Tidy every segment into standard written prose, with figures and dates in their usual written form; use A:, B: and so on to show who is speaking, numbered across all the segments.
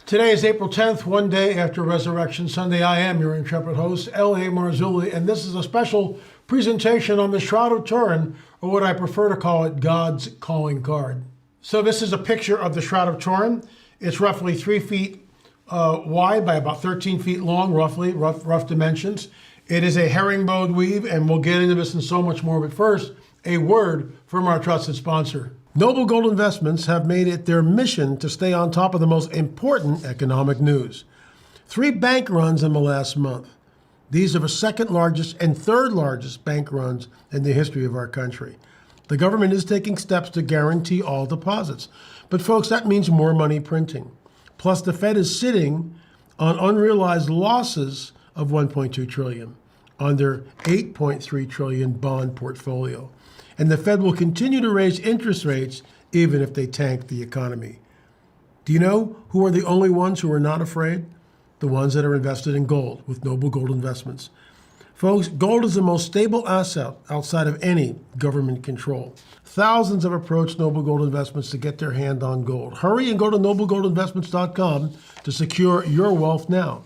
A: Today is April 10th, one day after Resurrection Sunday. I am your intrepid host, L.A. Marzulli, and this is a special presentation on the Shroud of Turin, or what I prefer to call it, God's calling card. So this is a picture of the Shroud of Turin. It's roughly 3 feet wide by about 13 feet long, roughly, rough dimensions. It is a herringbone weave, and we'll get into this and so much more. But first, a word from our trusted sponsor. Noble Gold Investments have made it their mission to stay on top of the most important economic news. 3 bank runs in the last month. These are the second largest and third largest bank runs in the history of our country. The government is taking steps to guarantee all deposits. But folks, that means more money printing. Plus, the Fed is sitting on unrealized losses of $1.2 trillion on their $8.3 trillion bond portfolio. And the Fed will continue to raise interest rates even if they tank the economy. Do you know who are the only ones who are not afraid? The ones that are invested in gold with Noble Gold Investments. Folks, gold is the most stable asset outside of any government control. Thousands have approached Noble Gold Investments to get their hand on gold. Hurry and go to noblegoldinvestments.com to secure your wealth now.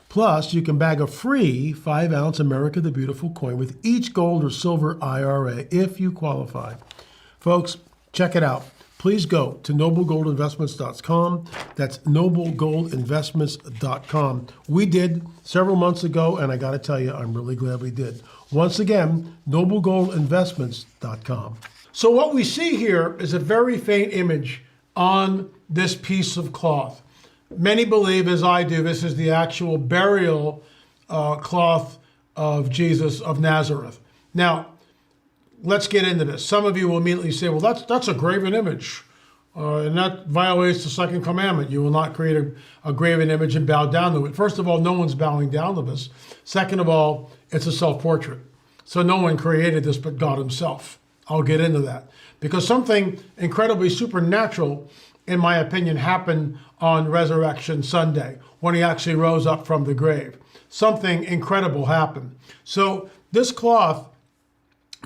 A: Plus, you can bag a free 5-ounce America the Beautiful coin with each gold or silver IRA if you qualify. Folks, check it out. Please go to noblegoldinvestments.com. That's noblegoldinvestments.com. We did several months ago, and I got to tell you, I'm really glad we did. Once again, noblegoldinvestments.com. So what we see here is a very faint image on this piece of cloth. Many believe, as I do, this is the actual burial cloth of Jesus of Nazareth. Now, let's get into this. Some of you will immediately say, well, that's a graven image, and that violates the second commandment. You will not create a graven image and bow down to it. First of all, no one's bowing down to this. Second of all, it's a self-portrait. So no one created this but God himself. I'll get into that. Because something incredibly supernatural, in my opinion, happened on Resurrection Sunday when he actually rose up from the grave. Something incredible happened. So this cloth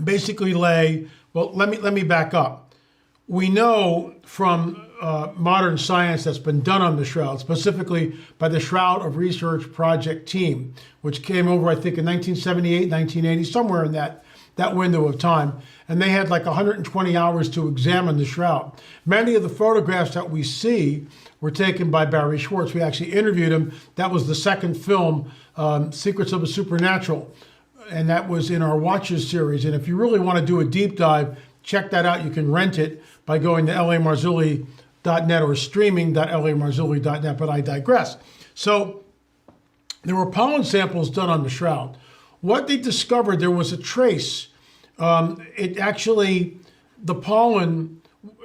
A: basically lay, well, let me back up. We know from modern science that's been done on the Shroud, specifically by the Shroud of Research Project team, which came over, I think, in 1978, 1980, somewhere in that window of time. And they had like 120 hours to examine the Shroud. Many of the photographs that we see were taken by Barry Schwartz. We actually interviewed him. That was the second film, Secrets of the Supernatural. And that was in our Watches series. And if you really want to do a deep dive, check that out. You can rent it by going to lamarzulli.net or streaming.lamarzulli.net, but I digress. So there were pollen samples done on the Shroud. What they discovered, there was a trace. The pollen,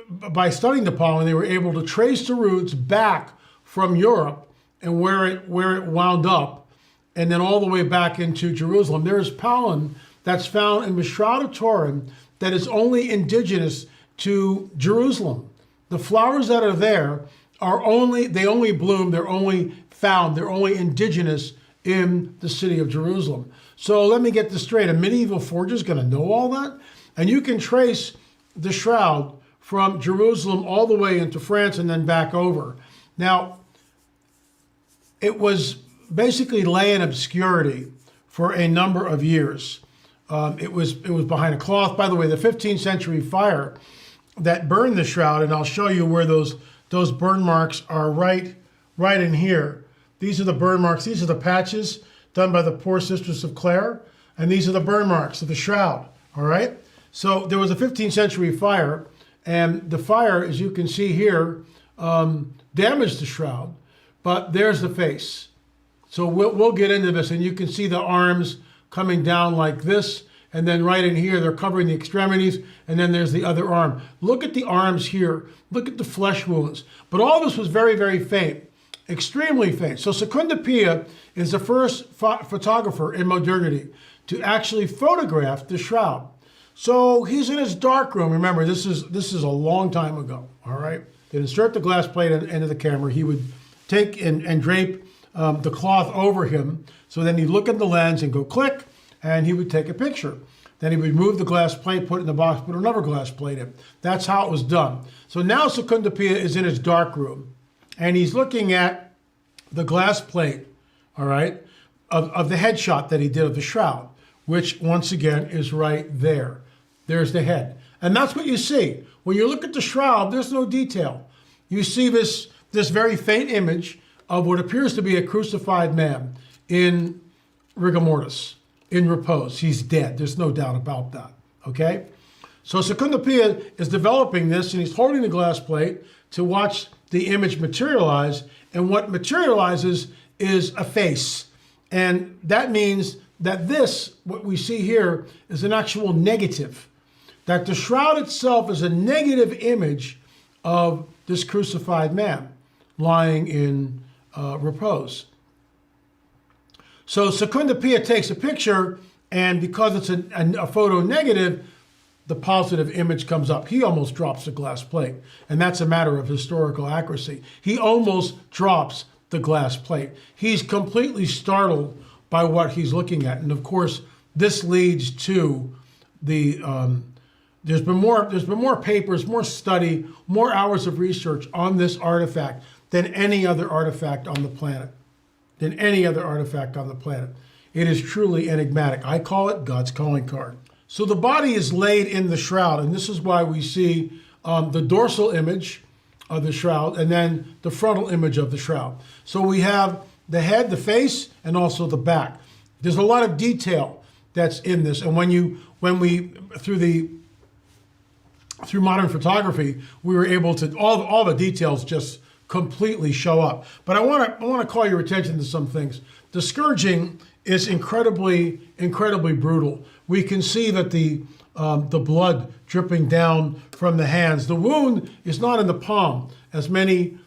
A: by studying the pollen, they were able to trace the roots back from Europe and where it wound up, and then all the way back into Jerusalem. There is pollen that's found in the Shroud of Turin that is only indigenous to Jerusalem. The flowers that are there they only bloom, they're only indigenous in the city of Jerusalem. So let me get this straight. A medieval forger is going to know all that? And you can trace the Shroud from Jerusalem all the way into France and then back over. Now, it was basically lay in obscurity for a number of years. It was behind a cloth. By the way, the 15th century fire that burned the Shroud, and I'll show you where those burn marks are right in here. These are the burn marks. These are the patches done by the Poor Sisters of Clare, and these are the burn marks of the Shroud, all right? So there was a 15th century fire, and the fire, as you can see here, damaged the Shroud, but there's the face. So we'll get into this, and you can see the arms coming down like this, and then right in here, they're covering the extremities, and then there's the other arm. Look at the arms here. Look at the flesh wounds. But all this was very, very faint. Extremely faint. So Secondo Pia is the first photographer in modernity to actually photograph the Shroud. So he's in his darkroom. Remember, this is a long time ago, all right? They'd insert the glass plate into the camera. He would take and drape the cloth over him. So then he'd look at the lens and go click, and he would take a picture. Then he would move the glass plate, put it in the box, put another glass plate in. That's how it was done. So now Secondo Pia is in his darkroom. and he's looking at the glass plate, all right, of the headshot that he did of the shroud, which once again is right there. There's the head. And that's what you see. When you look at the shroud, there's no detail. You see this very faint image of what appears to be a crucified man in rigor mortis, in repose. He's dead. There's no doubt about that. Okay? So Secondo Pia is developing this, and he's holding the glass plate to watch the image materialize. And what materializes is a face. And that means that this, what we see here, is an actual negative. That the shroud itself is a negative image of this crucified man lying in repose. So Secondo Pia takes a picture, and because it's a photo negative, the positive image comes up. He almost drops the glass plate, and that's a matter of historical accuracy. He almost drops the glass plate. He's completely startled by what he's looking at, and of course, this leads to the. There's been more papers, more study, more hours of research on this artifact than any other artifact on the planet. It is truly enigmatic. I call it God's calling card. So the body is laid in the shroud, and this is why we see the dorsal image of the shroud and then the frontal image of the shroud. So we have the head, the face, and also the back. There's a lot of detail that's in this, and through modern photography, we were able to all the details just completely show up. But I want to call your attention to some things. The scourging is incredibly brutal. We can see that the blood dripping down from the hands. The wound is not in the palm, as many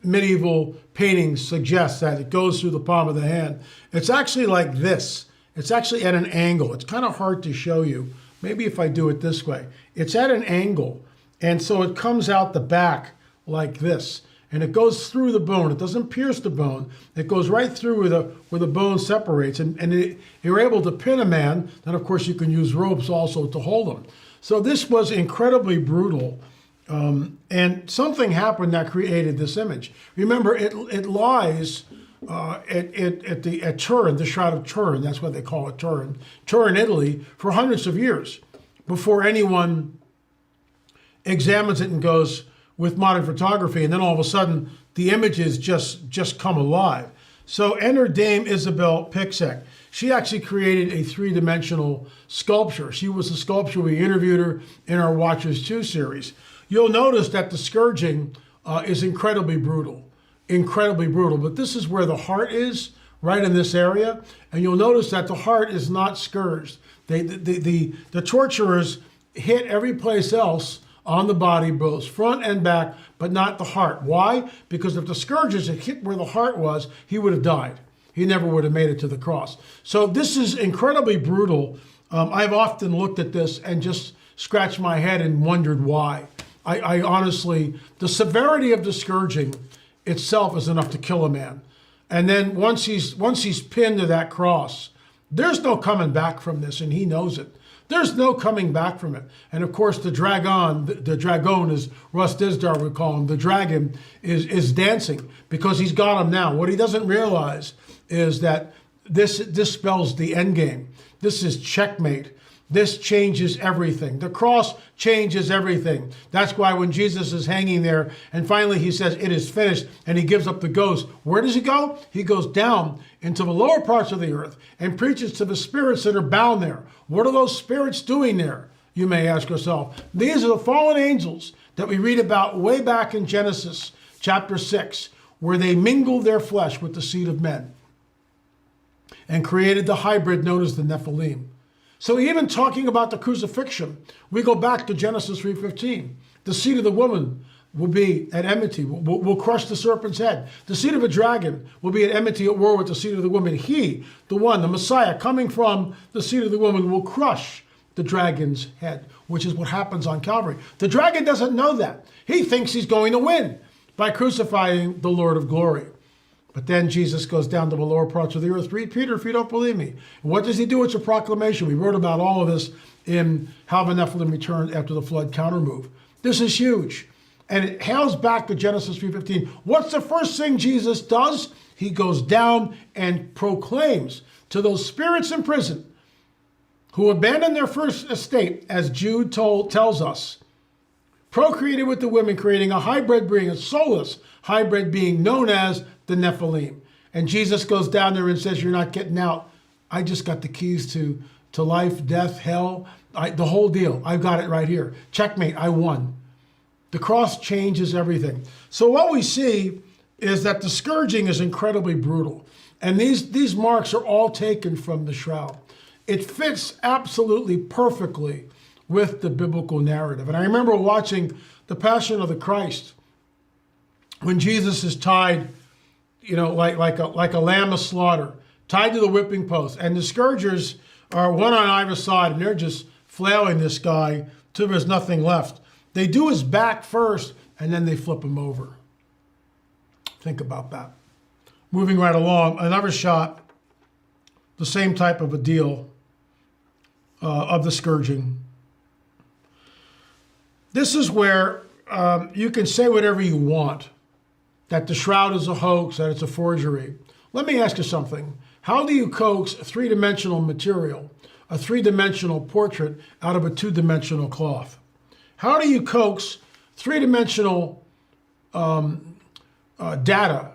A: medieval paintings suggest that it goes through the palm of the hand. It's actually like this. It's actually at an angle. It's kind of hard to show you. Maybe if I do it this way. It's at an angle, and so it comes out the back like this, and it goes through the bone. It doesn't pierce the bone. It goes right through where the bone separates, and you're able to pin a man. Then, of course, you can use ropes also to hold him. So this was incredibly brutal, and something happened that created this image. Remember, it lies at Turin, the Shroud of Turin. That's what they call it, Turin, Italy, for hundreds of years before anyone examines it and goes with modern photography, and then all of a sudden the images just come alive. So enter Dame Isabel Pixek. She actually created a three-dimensional sculpture. She was a sculptor. We interviewed her in our Watchers 2 series. You'll notice that the scourging is incredibly brutal. But this is where the heart is, right in this area. And you'll notice that the heart is not scourged. The torturers hit every place else on the body, both front and back, but not the heart. Why? Because if the scourges had hit where the heart was, he would have died. He never would have made it to the cross. So this is incredibly brutal. I've often looked at this and just scratched my head and wondered why. I honestly, the severity of the scourging itself is enough to kill a man. And then once he's pinned to that cross, there's no coming back from this, and he knows it. There's no coming back from it. And of course, the dragon, as Russ Dizdar would call him, the dragon is dancing because he's got him now. What he doesn't realize is that this spells the end game. This is checkmate. This changes everything. The cross changes everything. That's why when Jesus is hanging there and finally he says, "It is finished," and he gives up the ghost, where does he go? He goes down into the lower parts of the earth and preaches to the spirits that are bound there. What are those spirits doing there? You may ask yourself. These are the fallen angels that we read about way back in Genesis chapter 6, where they mingled their flesh with the seed of men and created the hybrid known as the Nephilim. So even talking about the crucifixion, we go back to Genesis 3:15. The seed of the woman will be at enmity, will crush the serpent's head. The seed of a dragon will be at enmity, at war with the seed of the woman. He, the one, the Messiah, coming from the seed of the woman, will crush the dragon's head, which is what happens on Calvary. The dragon doesn't know that. He thinks he's going to win by crucifying the Lord of glory. But then Jesus goes down to the lower parts of the earth. Read Peter if you don't believe me. And what does he do? It's a proclamation. We wrote about all of this in How the Nephilim Returned After the Flood counter move. This is huge. And it hails back to Genesis 3:15. What's the first thing Jesus does? He goes down and proclaims to those spirits in prison who abandoned their first estate, as Jude tells us, procreated with the women, creating a hybrid being, a soulless hybrid being known as the Nephilim. And Jesus goes down there and says, you're not getting out. I just got the keys to life, death, hell, the whole deal. I've got it right here. Checkmate, I won. The cross changes everything. So what we see is that the scourging is incredibly brutal. And these marks are all taken from the shroud. It fits absolutely perfectly with the biblical narrative. And I remember watching the Passion of the Christ when Jesus is tied, like a lamb of slaughter, tied to the whipping post. And the scourgers are one on either side, and they're just flailing this guy till there's nothing left. They do his back first, and then they flip him over. Think about that. Moving right along, another shot, the same type of a deal of the scourging. This is where you can say whatever you want, that the shroud is a hoax, that it's a forgery. Let me ask you something. How do you coax three-dimensional material, a three-dimensional portrait, out of a two-dimensional cloth? How do you coax three-dimensional data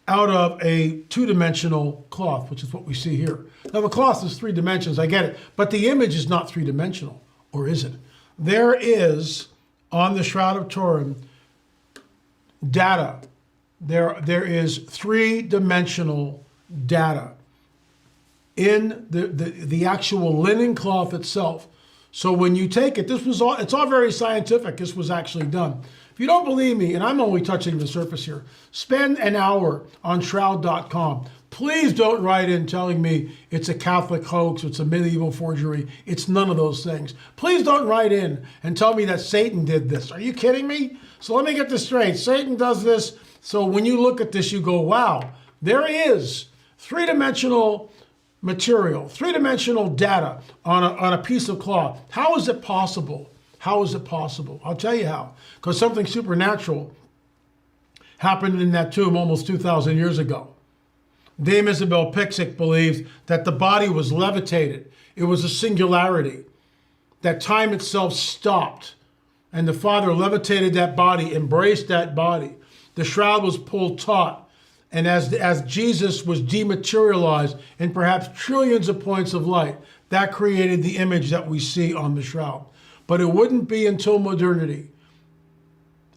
A: out of a two-dimensional cloth, which is what we see here? Now, the cloth is 3 dimensions, I get it, but the image is not three-dimensional, or is it? There is, on the Shroud of Turin, data. There is three-dimensional data in the actual linen cloth itself. So when you take it, it's all very scientific. This was actually done. If you don't believe me, and I'm only touching the surface here, spend an hour on shroud.com. Please don't write in telling me it's a Catholic hoax, it's a medieval forgery. It's none of those things. Please don't write in and tell me that Satan did this. Are you kidding me? So let me get this straight. Satan does this. So when you look at this, you go, wow, there is three-dimensional material, three-dimensional data on a piece of cloth. How is it possible? How is it possible? I'll tell you how. Because something supernatural happened in that tomb almost 2,000 years ago. Dame Isabel Pixick believes that the body was levitated. It was a singularity. That time itself stopped. And the Father levitated that body, embraced that body. The shroud was pulled taut. And as Jesus was dematerialized in perhaps trillions of points of light, that created the image that we see on the shroud. But it wouldn't be until modernity,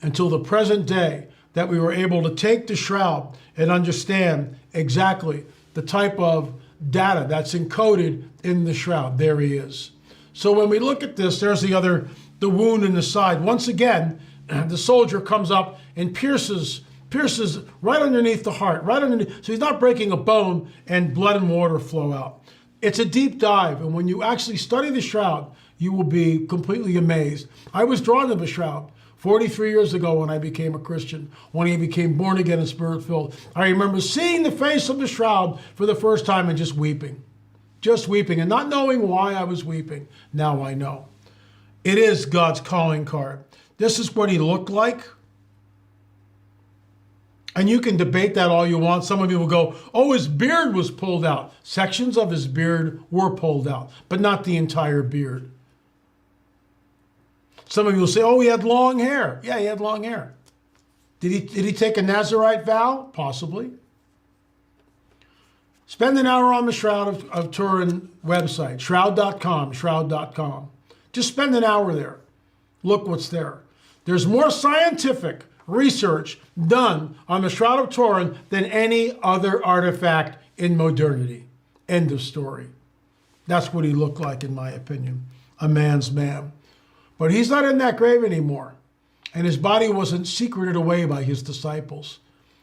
A: until the present day, that we were able to take the shroud and understand exactly the type of data that's encoded in the shroud. There he is. So when we look at this, there's the wound in the side. Once again, the soldier comes up and pierces right underneath the heart, right underneath. So he's not breaking a bone, and blood and water flow out. It's a deep dive, and when you actually study the shroud, you will be completely amazed. I was drawn to the shroud 43 years ago when I became a Christian, when I became born again and spirit-filled. I remember seeing the face of the shroud for the first time and just weeping and not knowing why I was weeping. Now I know. It is God's calling card. This is what he looked like. And you can debate that all you want. Some of you will go, oh, his beard was pulled out. Sections of his beard were pulled out, but not the entire beard. Some of you will say, oh, he had long hair. Yeah, he had long hair. Did he take a Nazirite vow? Possibly. Spend an hour on the Shroud of Turin website, shroud.com. Just spend an hour there. Look what's there. There's more scientific research done on the Shroud of Turin than any other artifact in modernity. End of story. That's what he looked like, in my opinion. A man's man. But he's not in that grave anymore. And his body wasn't secreted away by his disciples.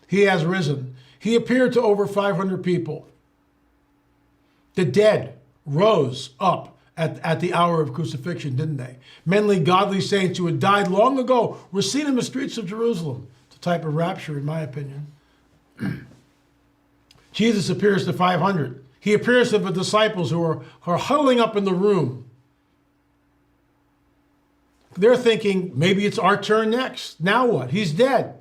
A: He has risen. He appeared to over 500 people. The dead rose up at the hour of crucifixion, didn't they? Many godly saints who had died long ago were seen in the streets of Jerusalem. It's a type of rapture, in my opinion. Jesus appears to 500. He appears to the disciples who are huddling up in the room, They're thinking, maybe it's our turn next. Now what? He's dead.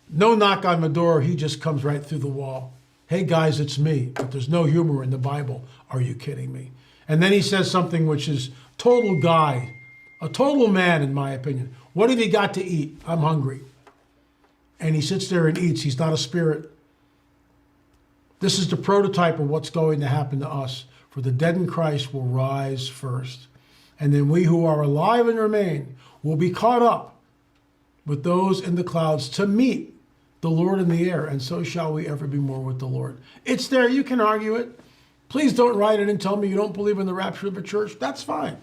A: No knock on the door. He just comes right through the wall. Hey, guys, it's me. But there's no humor in the Bible. Are you kidding me? And then he says something which is total guy, a total man, in my opinion. What have you got to eat? I'm hungry. And he sits there and eats. He's not a spirit. This is the prototype of what's going to happen to us. For the dead in Christ will rise first. And then we who are alive and remain will be caught up with those in the clouds to meet the Lord in the air. And so shall we ever be more with the Lord. It's there. You can argue it. Please don't write it and tell me you don't believe in the rapture of the church. That's fine.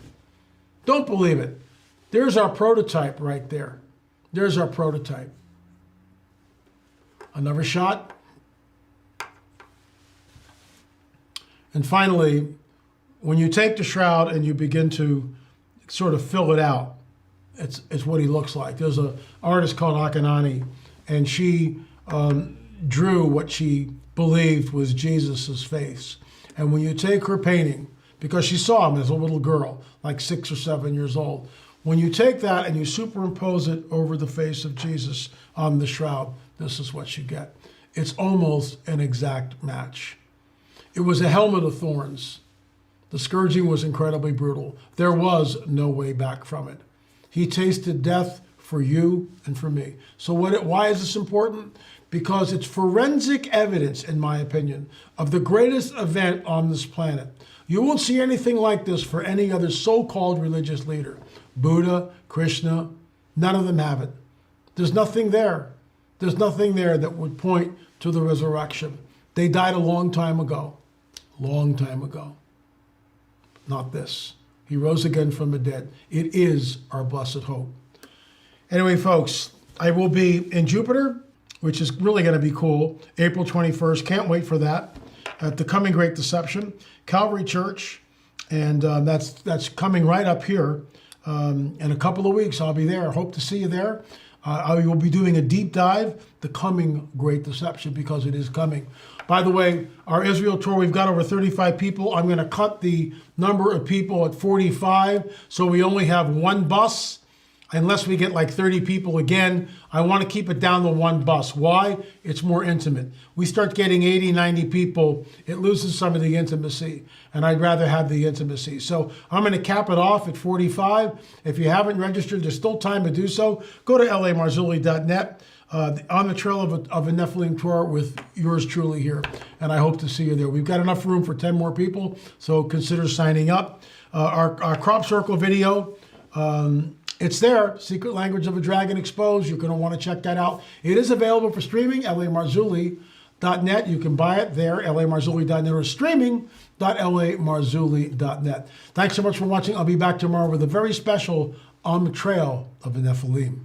A: Don't believe it. There's our prototype right there. There's our prototype. Another shot. And finally, when you take the shroud and you begin to sort of fill it out, it's what he looks like. There's an artist called Akanani, and she drew what she believed was Jesus's face. And when you take her painting, because she saw him as a little girl, like 6 or 7 years old, when you take that and you superimpose it over the face of Jesus on the shroud, this is what you get. It's almost an exact match. It was a helmet of thorns. The scourging was incredibly brutal. There was no way back from it. He tasted death for you and for me. So why is this important? Because it's forensic evidence, in my opinion, of the greatest event on this planet. You won't see anything like this for any other so-called religious leader. Buddha, Krishna, none of them have it. There's nothing there. There's nothing there that would point to the resurrection. They died a long time ago. Long time ago. Not this. He rose again from the dead. It is our blessed hope. Anyway, folks, I will be in Jupiter, which is really going to be cool. April 21st. Can't wait for that. At the Coming Great Deception, Calvary Church. And that's coming right up here. In a couple of weeks, I'll be there. Hope to see you there. I will be doing a deep dive, the Coming Great Deception, because it is coming. By the way, our Israel tour, we've got over 35 people. I'm going to cut the number of people at 45, so we only have one bus. Unless we get like 30 people again, I want to keep it down to one bus. Why? It's more intimate. We start getting 80, 90 people, it loses some of the intimacy, and I'd rather have the intimacy. So I'm going to cap it off at 45. If you haven't registered, there's still time to do so. Go to lamarzulli.net. On the trail of a Nephilim tour with yours truly here, and I hope to see you there. We've got enough room for 10 more people, so consider signing up. Our crop circle video, it's there, Secret Language of a Dragon Exposed. You're going to want to check that out. It is available for streaming, lamarzulli.net. You can buy it there, lamarzulli.net, or streaming.lamarzulli.net. Thanks so much for watching. I'll be back tomorrow with a very special On the Trail of the Nephilim.